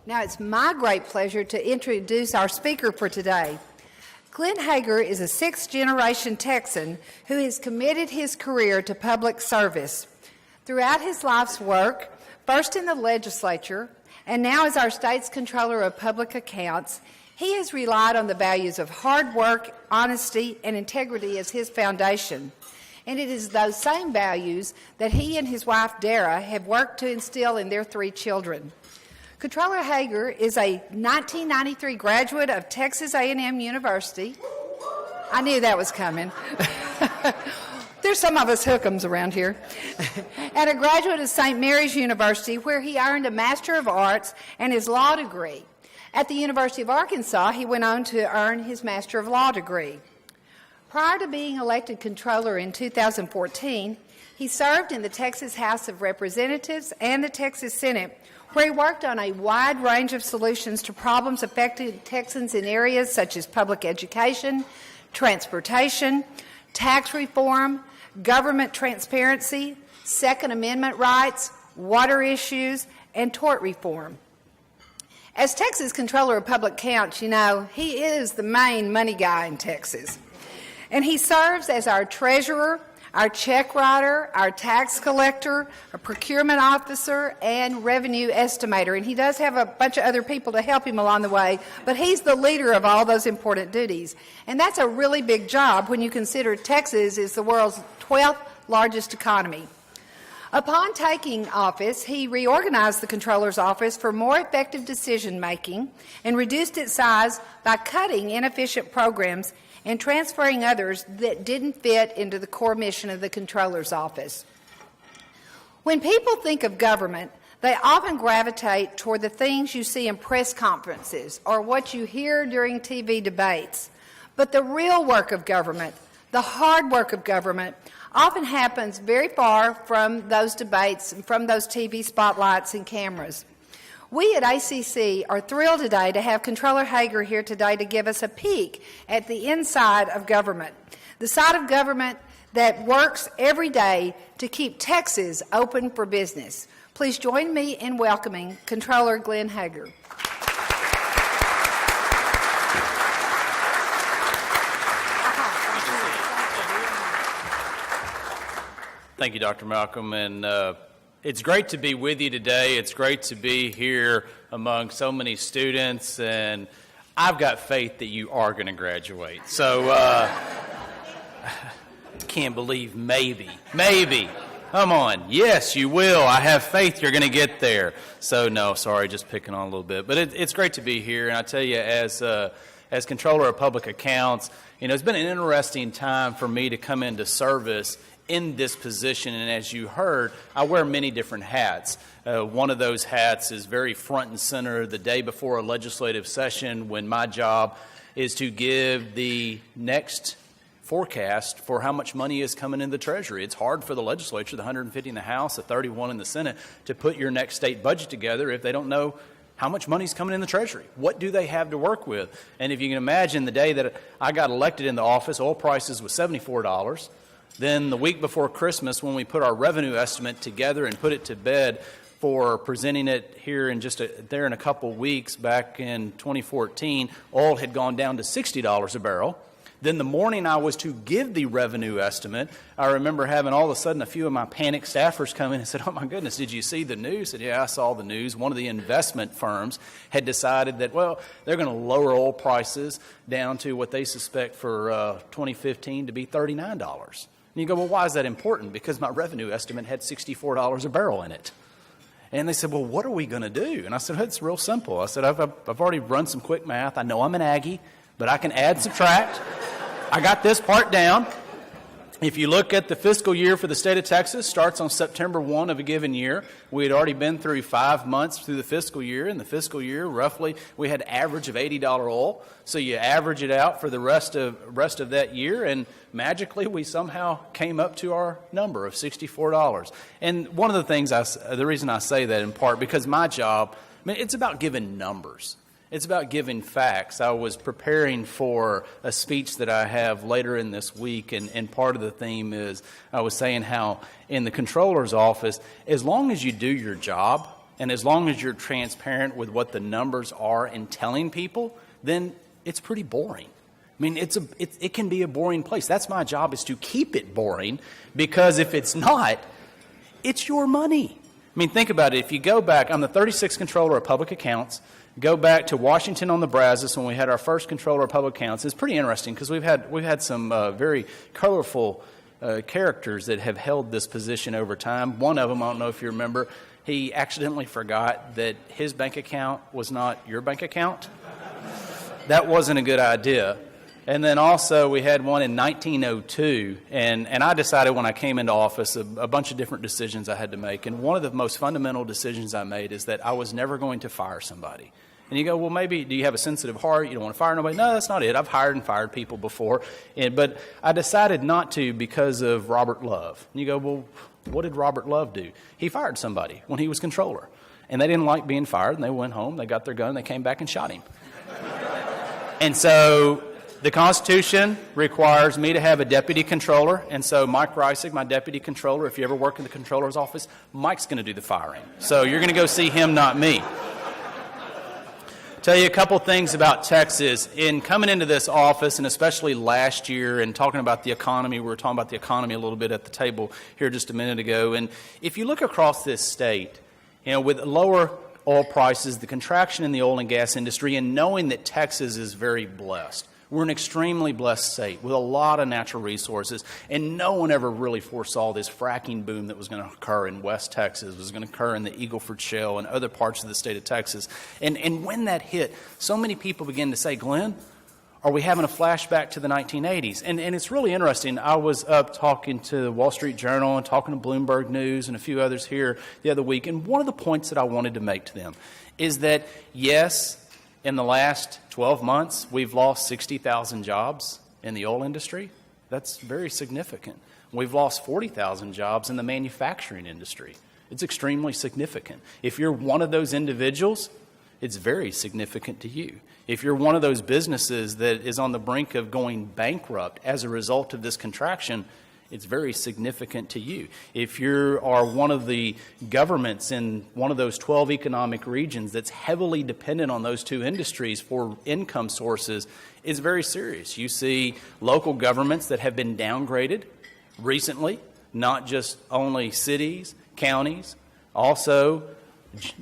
Now it's my great pleasure to introduce our speaker for today. Glenn Hegar is a sixth-generation Texan who has committed his career to public service. Throughout his life's work, first in the legislature and now as our state's Comptroller of Public Accounts, he has relied on the values of hard work, honesty, and integrity as his foundation. And it is those same values that he and his wife, Dara, have worked to instill in their 3 children. Comptroller Hegar is a 1993 graduate of Texas A&M University. I knew that was coming. There's some of us hook'ems around here. And a graduate of St. Mary's University, where he earned a Master of Arts and his law degree. At the University of Arkansas, he went on to earn his Master of Law degree. Prior to being elected Comptroller in 2014, he served in the Texas House of Representatives and the Texas Senate, where he worked on a wide range of solutions to problems affecting Texans in areas such as public education, transportation, tax reform, government transparency, Second Amendment rights, water issues, and tort reform. As Texas Comptroller of Public Accounts, you know, he is the main money guy in Texas. And he serves as our treasurer, our check writer, our tax collector, a procurement officer, and revenue estimator. And he does have a bunch of other people to help him along the way, but he's the leader of all those important duties. And that's a really big job when you consider Texas is the world's 12th largest economy. Upon taking office, he reorganized the Comptroller's office for more effective decision-making and reduced its size by cutting inefficient programs and transferring others that didn't fit into the core mission of the Comptroller's office. When people think of government, they often gravitate toward the things you see in press conferences or what you hear during TV debates. But the real work of government, the hard work of government, often happens very far from those debates and from those TV spotlights and cameras. We at ACC are thrilled today to have Comptroller Hegar here today to give us a peek at the inside of government, the side of government that works every day to keep Texas open for business. Please join me in welcoming Comptroller Glenn Hegar. Thank you, Dr. Malcolm, and it's great to be with you today. It's great to be here among so many students, and I've got faith that you are going to graduate. So, can't believe maybe. Come on. Yes, you will. I have faith you're going to get there. So, no, sorry, just picking on a little bit. But it's great to be here, and I tell you, as Comptroller of Public Accounts, you know, it's been an interesting time for me to come into service in this position, and as you heard, I wear many different hats. One of those hats is very front and center the day before a legislative session, when my job is to give the next forecast for how much money is coming in the Treasury. It's hard for the legislature, the 150 in the House, the 31 in the Senate, to put your next state budget together if they don't know how much money is coming in the Treasury. What do they have to work with? And if you can imagine, the day that I got elected in the office, oil prices was $74. Then the week before Christmas, when we put our revenue estimate together and put it to bed for presenting it here in there in a couple weeks back in 2014, oil had gone down to $60 a barrel. Then the morning I was to give the revenue estimate, I remember having all of a sudden a few of my panicked staffers come in and said, "Oh my goodness, did you see the news?" I said, "Yeah, I saw the news." One of the investment firms had decided that, well, they're going to lower oil prices down to what they suspect for 2015 to be $39. And you go, well, why is that important? Because my revenue estimate had $64 a barrel in it. And they said, well, what are we going to do? And I said, it's real simple. I said, I've already run some quick math. I know I'm an Aggie, but I can add, subtract. I got this part down. If you look at the fiscal year for the state of Texas, starts on September 1 of a given year. We had already been through 5 months through the fiscal year. In the fiscal year, roughly, we had an average of $80 oil. So you average it out for the rest of that year, and magically we somehow came up to our number of $64. And one of the things, the reason I say that in part, because my job, it's about giving numbers. It's about giving facts. I was preparing for a speech that I have later in this week, and part of the theme is I was saying how in the Comptroller's office, as long as you do your job And as long as you're transparent with what the numbers are and telling people, then it's pretty boring. I mean, it can be a boring place. That's my job, is to keep it boring, because if it's not, it's your money. I mean, think about it. If you go back, I'm the 36th Comptroller of Public Accounts. Go back to Washington on the Brazos when we had our first Comptroller of Public Accounts. It's pretty interesting because we've had some very colorful characters that have held this position over time. One of them, I don't know if you remember, he accidentally forgot that his bank account was not your bank account. That wasn't a good idea. And then also we had one in 1902, and I decided when I came into office a bunch of different decisions I had to make. And one of the most fundamental decisions I made is that I was never going to fire somebody. And you go, well, maybe, do you have a sensitive heart? You don't want to fire nobody? No, that's not it. I've hired and fired people before. But I decided not to because of Robert Love. And you go, well, what did Robert Love do? He fired somebody when he was controller. And they didn't like being fired, and they went home, they got their gun, they came back and shot him. And so the Constitution requires me to have a deputy controller, and so Mike Reisig, my deputy controller, if you ever work in the controller's office, Mike's going to do the firing. So you're going to go see him, not me. Tell you a couple things about Texas. In coming into this office, and especially last year, and talking about the economy, we were talking about the economy a little bit at the table here just a minute ago, and if you look across this state, with lower oil prices, the contraction in the oil and gas industry, and knowing that Texas is very blessed. We're an extremely blessed state with a lot of natural resources, and no one ever really foresaw this fracking boom that was going to occur in West Texas, was going to occur in the Eagle Ford Shale and other parts of the state of Texas. And when that hit, so many people began to say, Glenn, are we having a flashback to the 1980s? And it's really interesting. I was up talking to the Wall Street Journal and talking to Bloomberg News and a few others here the other week, and one of the points that I wanted to make to them is that, yes, in the last 12 months, we've lost 60,000 jobs in the oil industry. That's very significant. We've lost 40,000 jobs in the manufacturing industry. It's extremely significant. If you're one of those individuals, it's very significant to you. If you're one of those businesses that is on the brink of going bankrupt as a result of this contraction, it's very significant to you. If you are one of the governments in one of those 12 economic regions that's heavily dependent on those two industries for income sources, it's very serious. You see local governments that have been downgraded recently, not just only cities, counties, also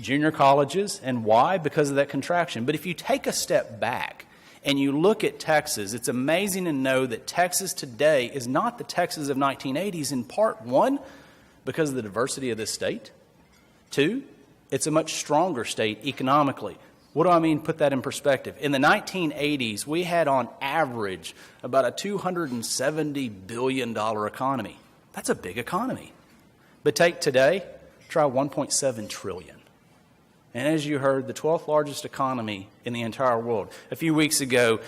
junior colleges. And why? Because of that contraction. But if you take a step back and you look at Texas, it's amazing to know that Texas today is not the Texas of 1980s, in part, one, because of the diversity of this state. Two, it's a much stronger state economically. What do I mean? Put that in perspective. In the 1980s, we had on average about a $270 billion economy. That's a big economy. But take today, try 1.7 trillion. And as you heard, the 12th largest economy in the entire world. A few weeks ago,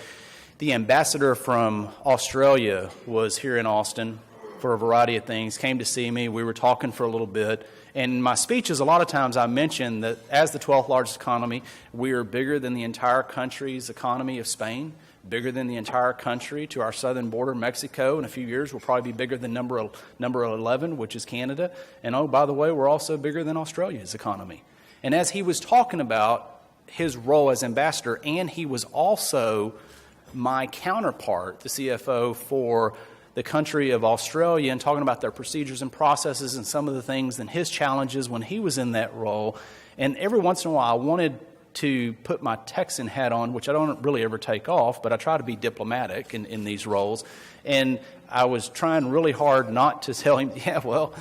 the ambassador from Australia was here in Austin for a variety of things, came to see me. We were talking for a little bit. And in my speeches, a lot of times I mention that as the 12th largest economy, we are bigger than the entire country's economy of Spain, bigger than the entire country to our southern border, Mexico. In a few years, we'll probably be bigger than number 11, which is Canada. And oh, by the way, we're also bigger than Australia's economy. And as he was talking about his role as ambassador, and he was also my counterpart, the CFO for the country of Australia, and talking about their procedures and processes and some of the things and his challenges when he was in that role. And every once in a while, I wanted to put my Texan hat on, which I don't really ever take off, but I try to be diplomatic in these roles. And I was trying really hard not to tell him, yeah, well,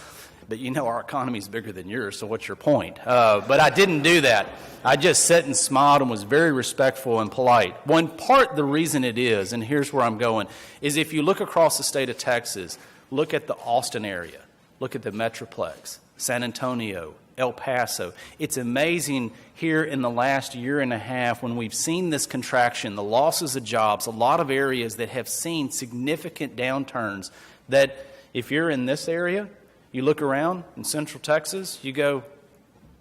but our economy is bigger than yours, so what's your point? But I didn't do that. I just sat and smiled and was very respectful and polite. One part, the reason it is, and here's where I'm going, is if you look across the state of Texas, look at the Austin area, look at the Metroplex, San Antonio, El Paso. It's amazing here in the last year and a half when we've seen this contraction, the losses of jobs, a lot of areas that have seen significant downturns, that if you're in this area, you look around in Central Texas, you go,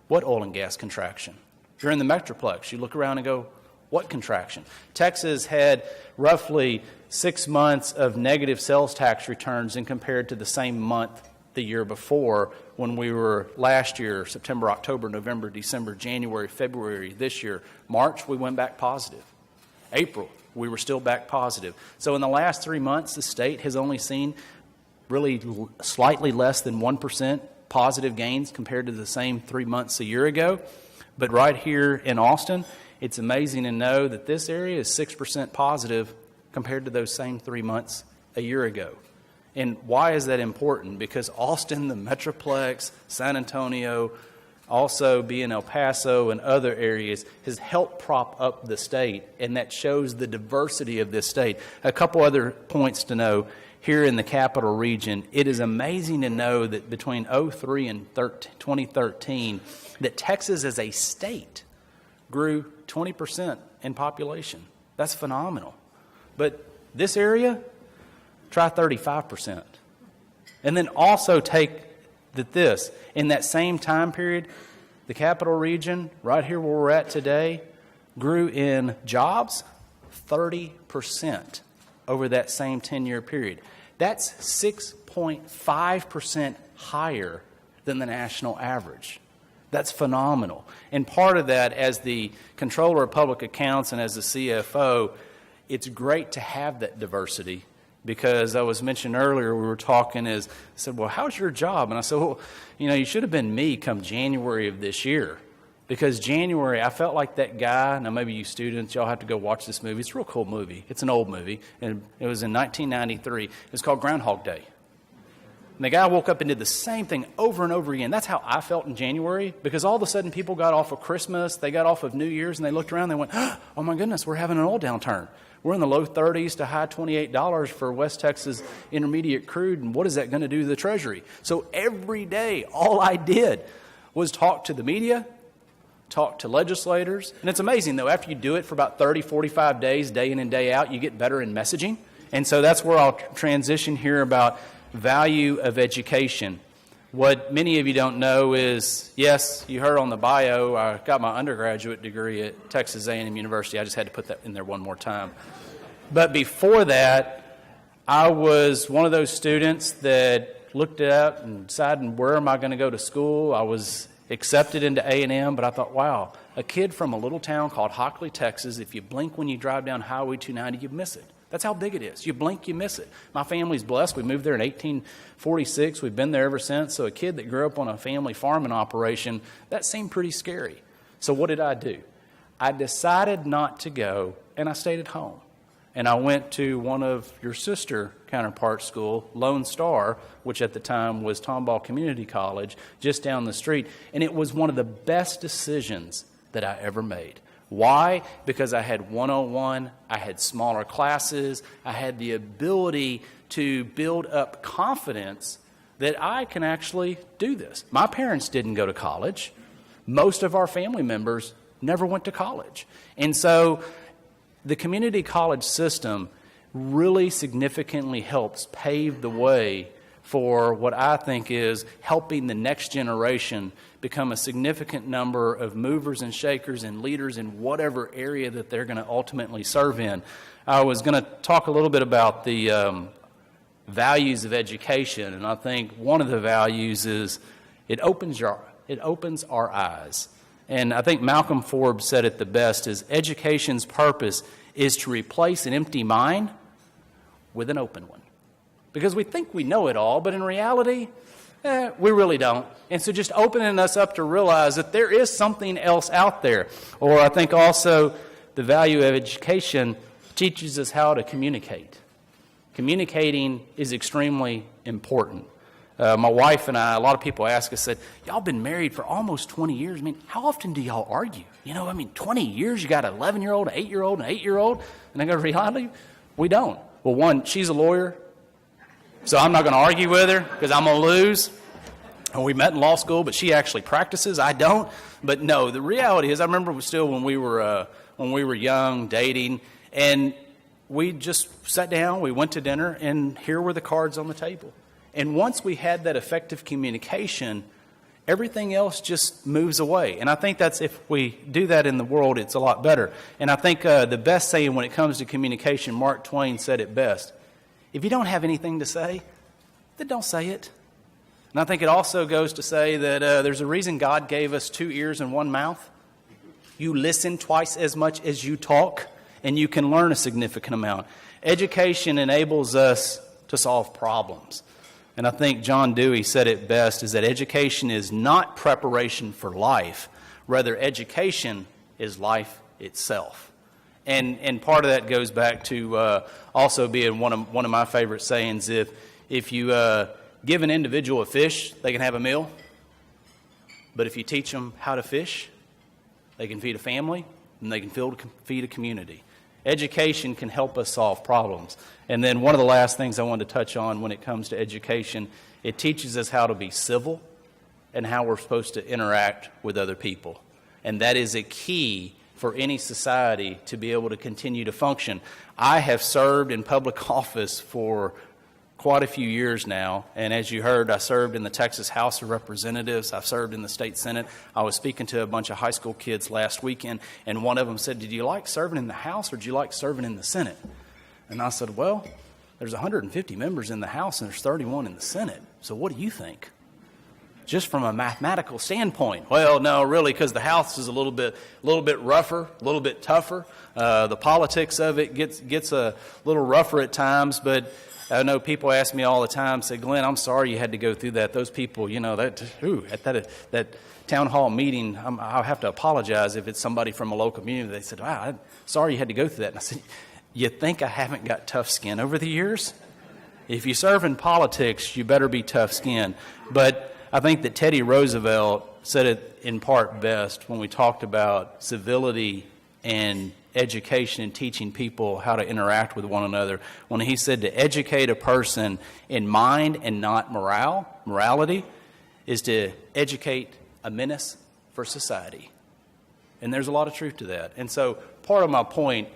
what oil and gas contraction? If you're in the Metroplex, you look around and go, what contraction? Texas had roughly 6 months of negative sales tax returns in compared to the same month the year before when we were last year, September, October, November, December, January, February. This year, March, we went back positive. April, we were still back positive. So in the last 3 months, the state has only seen really slightly less than 1% positive gains compared to the same 3 months a year ago. But right here in Austin, it's amazing to know that this area is 6% positive compared to those same 3 months a year ago. And why is that important? Because Austin, the Metroplex, San Antonio, also being El Paso and other areas, has helped prop up the state, and that shows the diversity of this state. A couple other points to know. Here in the capital region, it is amazing to know that between 2003 and 2013, that Texas as a state grew 20% in population. That's phenomenal. But this area, try 35%. And then also take this. In that same time period, the capital region, right here where we're at today, grew in jobs 30% over that same 10-year period. That's 6.5% higher than the national average. That's phenomenal. And part of that, as the Comptroller of Public Accounts and as the CFO, it's great to have that diversity, because I was mentioned earlier, we were talking, I said, well, how's your job? And I said, well, you should have been me come January of this year. Because January, I felt like that guy. Now, maybe you students, y'all have to go watch this movie. It's a real cool movie. It's an old movie, and it was in 1993. It's called Groundhog Day. And the guy woke up and did the same thing over and over again. That's how I felt in January, because all of a sudden people got off of Christmas, they got off of New Year's, and they looked around and they went, oh my goodness, we're having an oil downturn. We're in the low 30s to high $28 for West Texas Intermediate crude, and what is that going to do to the Treasury? So every day, all I did was talk to the media, talk to legislators. And it's amazing, though, after you do it for about 30, 45 days, day in and day out, you get better in messaging. And so that's where I'll transition here about value of education. What many of you don't know is, yes, you heard on the bio, I got my undergraduate degree at Texas A&M University. I just had to put that in there one more time. But before that, I was one of those students that looked out and decided, where am I going to go to school? I was accepted into A&M, but I thought, wow, a kid from a little town called Hockley, Texas, if you blink when you drive down Highway 290, you miss it. That's how big it is. You blink, you miss it. My family's blessed. We moved there in 1846. We've been there ever since. So a kid that grew up on a family farming operation, that seemed pretty scary. So what did I do? I decided not to go, and I stayed at home. And I went to one of your sister counterpart school, Lone Star, which at the time was Tomball Community College, just down the street. And it was one of the best decisions that I ever made. Why? Because I had 101, I had smaller classes, I had the ability to build up confidence that I can actually do this. My parents didn't go to college. Most of our family members never went to college. And so the community college system really significantly helps pave the way for what I think is helping the next generation become a significant number of movers and shakers and leaders in whatever area that they're going to ultimately serve in. I was going to talk a little bit about the values of education, and I think one of the values is it opens our eyes. And I think Malcolm Forbes said it the best, is education's purpose is to replace an empty mind with an open one. Because we think we know it all, but in reality, we really don't. And so just opening us up to realize that there is something else out there. Or I think also the value of education teaches us how to communicate. Communicating is extremely important. My wife and I, a lot of people ask us, said, y'all been married for almost 20 years. I mean, how often do y'all argue? 20 years, you got an 11-year-old, an 8-year-old, an 8-year-old. And I go, reality, we don't. Well, one, she's a lawyer, so I'm not going to argue with her because I'm going to lose. And we met in law school, but she actually practices. I don't. But no, the reality is, I remember still when we were young, dating, and we just sat down, we went to dinner, and here were the cards on the table. And once we had that effective communication, everything else just moves away. And I think that's, if we do that in the world, it's a lot better. And I think the best saying when it comes to communication, Mark Twain said it best. If you don't have anything to say, then don't say it. And I think it also goes to say that there's a reason God gave us 2 ears and 1 mouth. You listen twice as much as you talk, and you can learn a significant amount. Education enables us to solve problems. And I think John Dewey said it best, is that education is not preparation for life. Rather, education is life itself. And part of that goes back to also being one of my favorite sayings, if you give an individual a fish, they can have a meal. But if you teach them how to fish, they can feed a family, and they can feed a community. Education can help us solve problems. And then one of the last things I wanted to touch on when it comes to education, it teaches us how to be civil and how we're supposed to interact with other people. And that is a key for any society to be able to continue to function. I have served in public office for quite a few years now, and as you heard, I served in the Texas House of Representatives. I've served in the state Senate. I was speaking to a bunch of high school kids last weekend, and one of them said, "Did you like serving in the House or did you like serving in the Senate?" And I said, "Well, there's 150 members in the House and there's 31 in the Senate. So what do you think?" Just from a mathematical standpoint. Well, no, really, because the House is a little bit rougher, a little bit tougher. The politics of it gets a little rougher at times, but I know people ask me all the time, say, "Glenn, I'm sorry you had to go through that. Those people, at that town hall meeting, I'll have to apologize if it's somebody from a local community." They said, "Wow, I'm sorry you had to go through that." And I said, "You think I haven't got tough skin over the years? If you serve in politics, you better be tough skinned." But I think that Teddy Roosevelt said it in part best when we talked about civility and education and teaching people how to interact with one another, when he said to educate a person in mind and not morality is to educate a menace for society. And there's a lot of truth to that. And so part of my point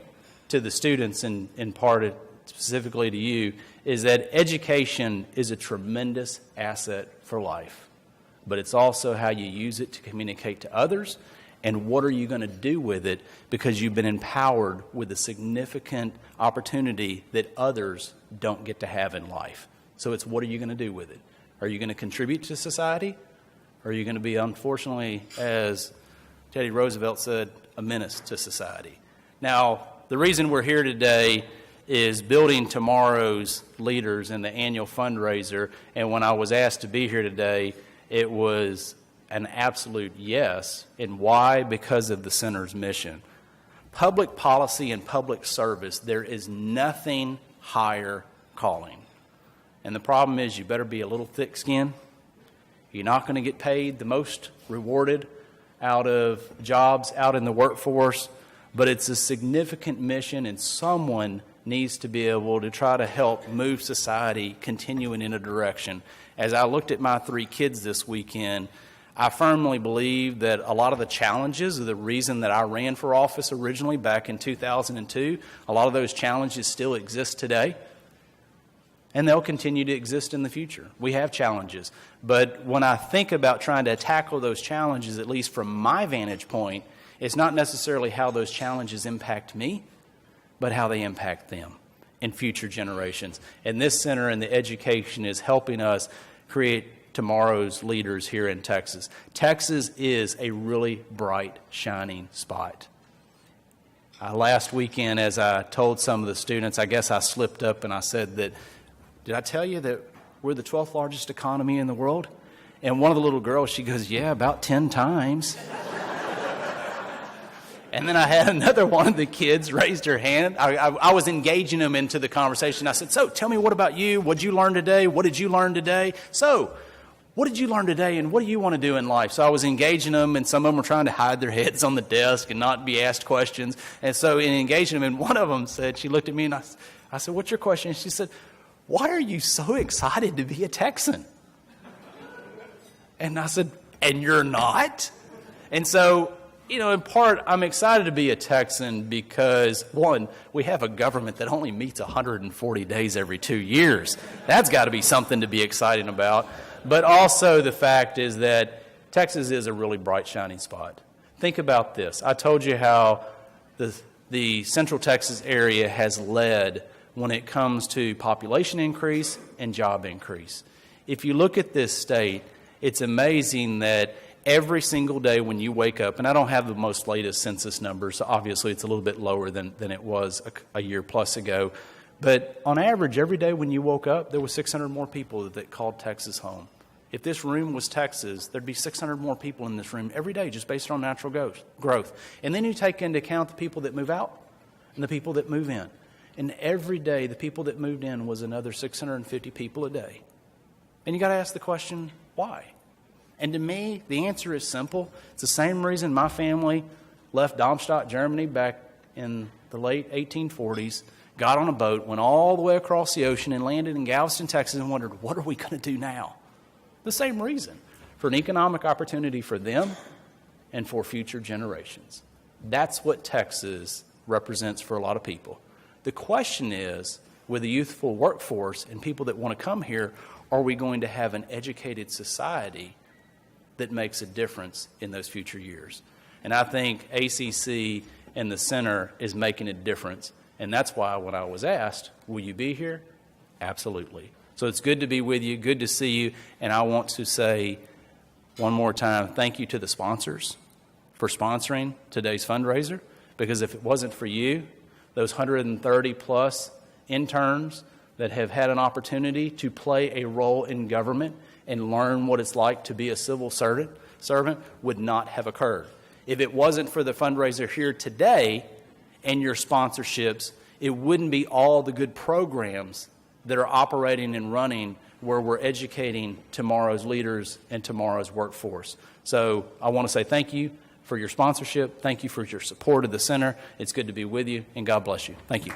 to the students and part specifically to you is that education is a tremendous asset for life. But it's also how you use it to communicate to others, and what are you going to do with it because you've been empowered with a significant opportunity that others don't get to have in life. So it's what are you going to do with it? Are you going to contribute to society? Or are you going to be, unfortunately, as Teddy Roosevelt said, a menace to society? Now, the reason we're here today is building tomorrow's leaders in the annual fundraiser. And when I was asked to be here today, it was an absolute yes. And why? Because of the center's mission. Public policy and public service, there is nothing higher calling. And the problem is you better be a little thick-skinned. You're not going to get paid the most rewarded out of jobs out in the workforce, but it's a significant mission, and someone needs to be able to try to help move society continuing in a direction. As I looked at my 3 kids this weekend, I firmly believe that a lot of the challenges are the reason that I ran for office originally back in 2002. A lot of those challenges still exist today, and they'll continue to exist in the future. We have challenges. But when I think about trying to tackle those challenges, at least from my vantage point, it's not necessarily how those challenges impact me, but how they impact them in future generations. And this center and the education is helping us create tomorrow's leaders here in Texas. Texas is a really bright, shining spot. Last weekend, as I told some of the students, I guess I slipped up and I said that, did I tell you that we're the 12th largest economy in the world? And one of the little girls, she goes, yeah, about 10 times. And then I had another one of the kids raised her hand. I was engaging them into the conversation. I said, so tell me, what about you? What did you learn today? What did you learn today? So what did you learn today, and what do you want to do in life? So I was engaging them, and some of them were trying to hide their heads on the desk and not be asked questions. And so in engaging them, and one of them said, she looked at me, and I said, what's your question? And she said, why are you so excited to be a Texan? And I said, and you're not? And so, you know, in part, I'm excited to be a Texan because, one, we have a government that only meets 140 days every 2 years. That's got to be something to be excited about. But also the fact is that Texas is a really bright, shining spot. Think about this. I told you how the Central Texas area has led when it comes to population increase and job increase. If you look at this state, it's amazing that every single day when you wake up, and I don't have the most latest census numbers, so obviously it's a little bit lower than it was a year plus ago, but on average, every day when you woke up, there was 600 more people that called Texas home. If this room was Texas, there'd be 600 more people in this room every day just based on natural growth. And then you take into account the people that move out and the people that move in. And every day, the people that moved in was another 650 people a day. And you got to ask the question, why? And to me, the answer is simple. It's the same reason my family left Darmstadt, Germany back in the late 1840s, got on a boat, went all the way across the ocean, and landed in Galveston, Texas, and wondered, what are we going to do now? The same reason, for an economic opportunity for them and for future generations. That's what Texas represents for a lot of people. The question is, with a youthful workforce and people that want to come here, are we going to have an educated society that makes a difference in those future years? And I think ACC and the center is making a difference. And that's why when I was asked, will you be here? Absolutely. So it's good to be with you, good to see you. And I want to say one more time, thank you to the sponsors for sponsoring today's fundraiser. Because if it wasn't for you, those 130 plus interns that have had an opportunity to play a role in government and learn what it's like to be a civil servant would not have occurred. If it wasn't for the fundraiser here today and your sponsorships, it wouldn't be all the good programs that are operating and running where we're educating tomorrow's leaders and tomorrow's workforce. So I want to say thank you for your sponsorship. Thank you for your support of the center. It's good to be with you, and God bless you. Thank you.